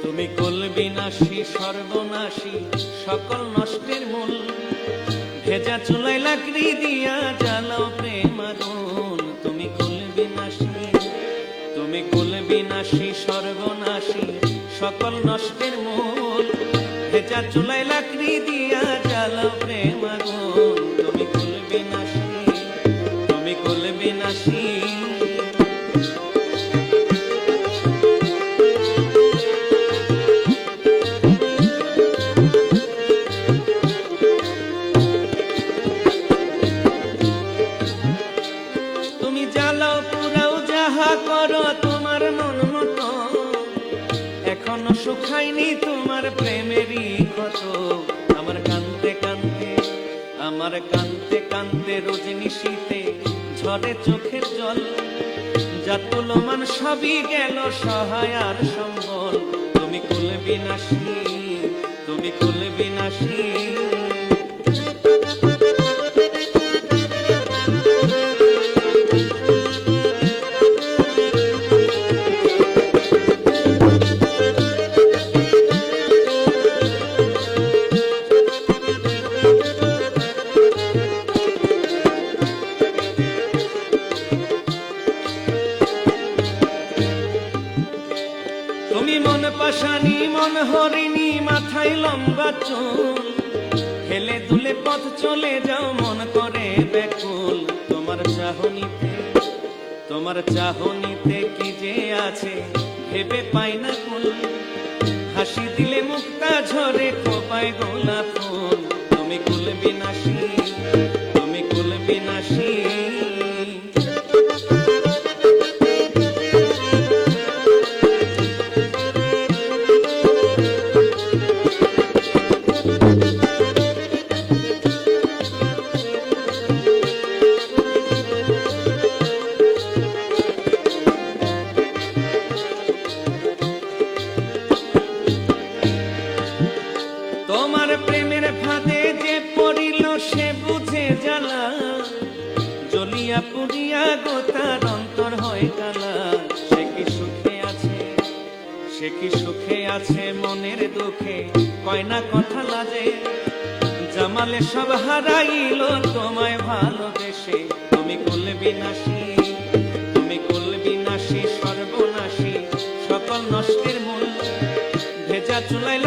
তুমি কুল বিনাশী সর্বনাশী সকল নষ্টের মূল। ভেজা চুলায় লাকড়ি দিয়া জ্বালাও প্রেম আগুন। তুমি কুল বিনাশী, তুমি কুল বিনাশী সর্বনাশী সকল নষ্টের মূল। ভেজা চুলায় লাকড়ি দিয়া জ্বালাও প্রেম আগুন। তুমি কুল বিনাশী, তুমি কুল বিনাশী। করো তোমার মন মতো, এখনো শুকায়নি তোমার প্রেমেরই ক্ষত। আমার কানতে কানতে, আমার কানতে কানতে রজনী শীতে ঝরে চোখের জল। যা তুলমান সবই গেল সহায় আর সম্বল। তুমি কুল বিনাশী, তুমি কুল বিনাশী। তুমি মন পাশানি মন হরিণী, মাথায় লম্বা চুল। হেলে দুলে পথ চলে যাও মন করে ব্যাকুল। তোমার চাহনিতে, তোমার চাহনিতে কি যে আছে ভেবে পাই না কুল। হাসি দিলে মুক্তা ঝরে খোপায় গোলাপ ফুল। তুমি কুল বিনাশী, তুমি কুল বিনাশী। তোমার প্রেমের ফাঁদে যে পড়িল সে বুঝে জ্বালা। জ্বলিয়া পুড়িয়া গোতার অন্তর হয় কালা। সে কি সুখে আছে, সে কি সুখে আছে মনের দুঃখে কয় না কথা লাজে। জামালে সব হারাইল তোমায় ভালোবেসে। তুমি কুল বিনাশী, তুমি কুল বিনাশী সর্বনাশী সকল নষ্টের মূল। ভেজা চুলায়